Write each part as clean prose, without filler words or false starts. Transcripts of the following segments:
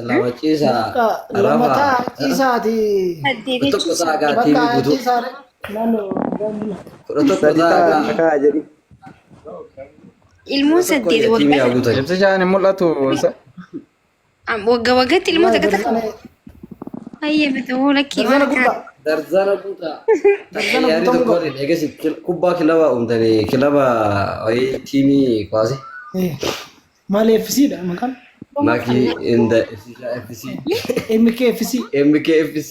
lama ciisa lama rafa taa ciisaati tokko saagaa bakka tiivii guutuu ciisaadha naannoo kudha tokko Sadi saagaa ta'a jedhi. ilmoo kudha tokko saddeet tiivii haa waggaa guutan Ibsi isaan hin mul'atu. waggaa waggaatti ilmoo takka takka darzana baay'ee bitoo lakkii waan guddaa akka darzana guutaa darzana yaari guutamuu tokko waliin eegasi kubbaa kilaba uumtanii kilaba wayii tiimii kwaasi maal FCdha maqaan maki inda FC MKFC MKFC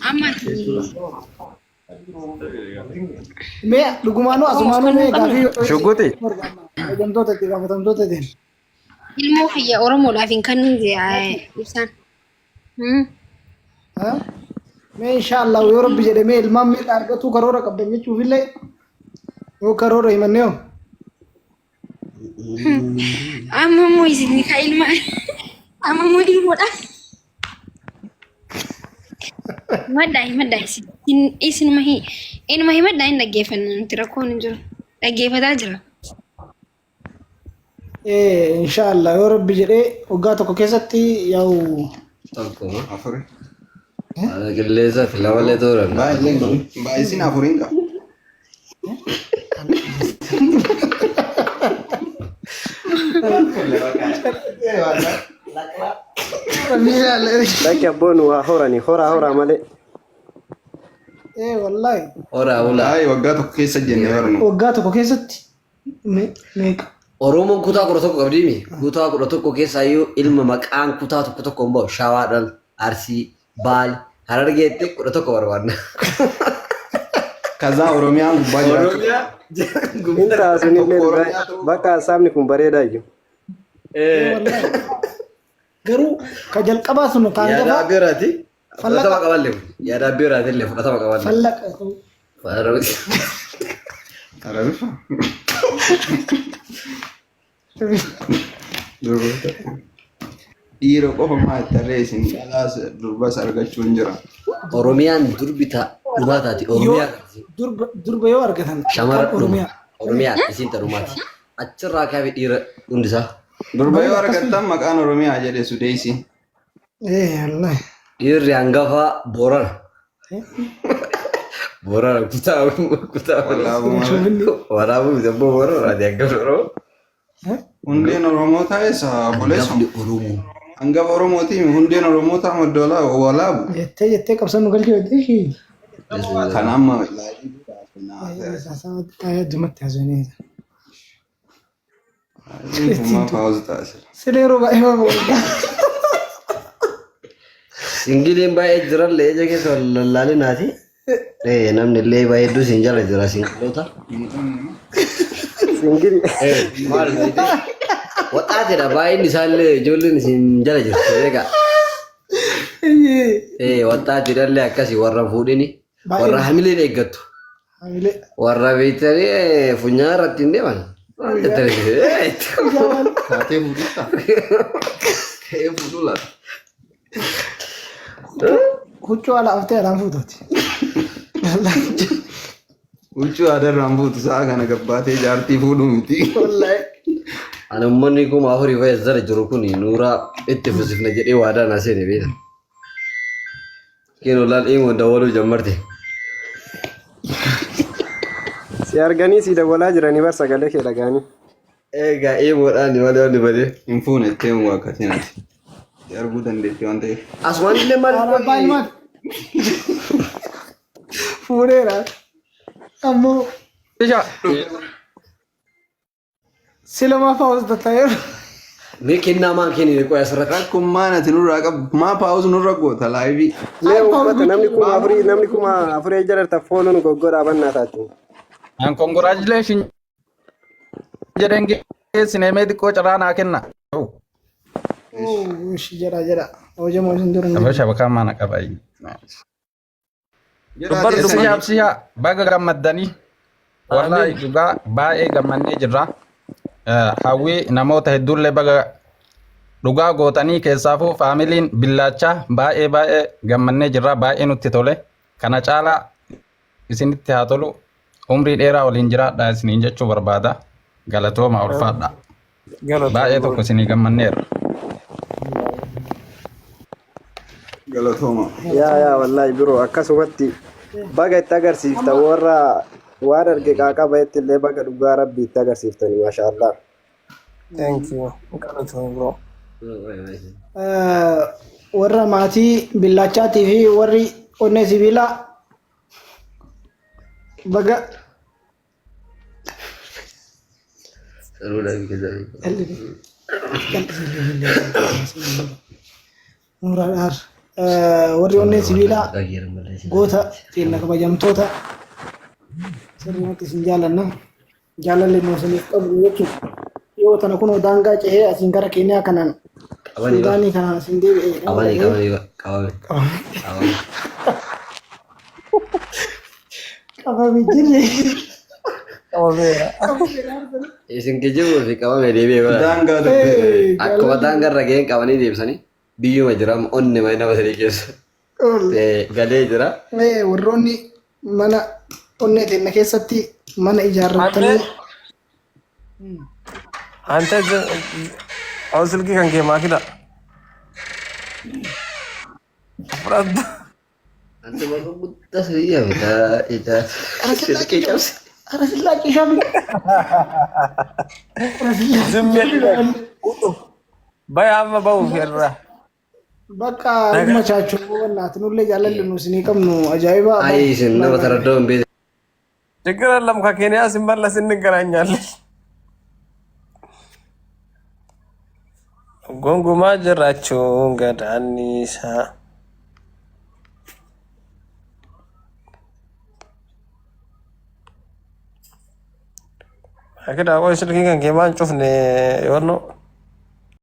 amma mee dhugumaanuu asumaanuu mee gaafii Shugguuti. hojjamtoota itti gaafatamtoota ta'een ilmoo kiyya oromoodhaaf hin kennin ibsaan. mee inshaallah yoo rabbi jedhe mee ilmaan miidhaa argatu karoora qabdan jechuufillee yoo karoora himannee hoo Amma moo isin ka ilma amma moo ilmoodha. Madda isin mahi ilma himadda hin dhaggeeffanna nuti rakkoon hin jiru dhaggeeffataa jira. inshaallah yoo rabbi jedhee waggaa tokko keessatti yaa'u tokko Afuri. ala qilleensa filamalee tooran Baay'isin afuriin qaba. Laki abboon waa horani horaa malee. wallahi ora ula Ay waggaa tokko keessa jennee barnu. waggaa tokko keessatti meeqa oromoon kutaa kudha tokko qabdiimi kutaa kudha tokko keessaayyuu ilma maqaan kutaa tokko tokko hin ba'u shawaadhaan arsii baali harargeetti kudha tokko barbaadna Kazaa Oromiyaan gubbaa jiraachuu. Inta sunillee bakka sabni kun bareedaa jiru. garuu ka jalqabaa sun kaan yaada gafaa biraati fudhatama qaballe yaada biraati illee fudhatama qaballe fallaqa Arabifa. Dhiira qofa maattarree isin calaas durbas argachuun jira. oromiyaan durbita dhumaa taati oromiyaa durba yoo argatan shamara kan dhuma oromiyaa oromiyaa isiin tarumaati achirraa kaafee dhiira hundisaa Durba yoo argattan maqaan Oromiyaa jedhe Sudeesi. wallahi dhiirri hangafaa boorana boorana kutaa waraabuu bitaboo booranaati hangafa oromoo Hundeen Oromoo taa'eessa boleessu. hangafni oromoo Hangafa Oromootiin hundeen Oromoo ta'a maddoolaa walaabu. jettee qabsannu galchuu jettee Kan amma dumatti haasawanii Sileeroo singiliin baay'ee jirallee ija keessa lallaalinaati namni illee baay'ee hedduu siin jala jira singiloota Singiri. maal waxaatidha baay'een isaallee ijoolleen siin jala jirti egaa waxaatidhallee akkasii warra fuudhini warra hamileen eeggattu warra beektanii funyaa irratti hin deeman Kaatee fuudhutta. Ka'ee fuudhuu laata. huccuu ala aftee alaan fuutuuti Huccuu aadarraan fuutu sa'a kana gabbaatee jaartii fuudhuu miti. ani ummanni kuma afurii fayyas jala jiru kun nuuraa itti fusifna jedhee waadaan aseene beekta kiin olaal dhiimuu dawwaluu jammarte Si arganii si dawwalaa jiranii bar sagalee kee dhagaanii. egaa dhiimuudhaan malee wanni badee Hin fuune ittee immoo akkasiin ati. Si arguu dandeetti waan ta'eef. asumaan illee maal baay'inaan fuudheera ammoo Isha. silamaa faawus tattaa'eera mee kennaa maan kenni qoya asirratti Rakkummaan ati nurraa qabu maa paawus nurra goota laayivii. Lee uffata namni kuma afurii jalarta fooluun goggoodhaa bannaa taatu. And congratulations. Jedhen geessine mee xiqqoo carraa naa kenna. jedha hojamoo isin dura Kafa shabakaa maana qaba. Dubbar dubbisaa baga gammaddanii. Wallahi dhugaa baay'ee gammannee jirra. Hawwii namoota hedduullee baga dhugaa gootanii keessaafuu faamiliin billaachaa baay'ee gammannee jirra baay'ee nutti tole. Kana caalaa isinitti haa tolu umrii dheeraa waliin jiraadha isiniin jechuu barbaada. Galatooma ulfaadha. baay'ee tokko isinii gammanneera. Galatooma. yaa wallaahi biroo akkasumatti baga itti agarsiifta warra waan arge qaaqaa bahetti illee baga dhugaa rabbii itti agarsiiftani maashaallah. Thank you. Galatooma bro. warra maatii billachaatii fi warri onnee sibiilaa baga warri onnee sibiilaa goota xinna kabajamtoota sirriitti isin jaalanna jaalalli nu isiniif qabdu jechuudha. Yoo tana kun daangaa cehee asiin gara Keenyaa kanaan Suudaanii kanaan isin deebi'ee qabame jirre. Isin kijibu fi qabame deebi'ee godha. Daangaa darbee. Akkuma daangaa irra ga'een qabanii deebisanii biyyuma jira onni mana nama sadii keessa galee jira. Warroonni mana onnee teenna keessatti mana ijaarratanii Ante awsilki kan kee maakida. Afraadda. Ante bakka guddaa sirriyaa bitaa ijaa sirrii cabse. Ara sillaaqii shabi. Zimmi baya amma bahu irra. Bakka dhuma chaachuu wannaati nullee jaalalli nu isinii qabnu ajaa'iba. Ayi isin nama taraddoo hin beekne. Tiggira lamka Keeniyaa simballas inni garaanyaalle. Gongumaa jiraachuun gadaannisaa. Akka daawwaa silkii kan kee maan cufne yoo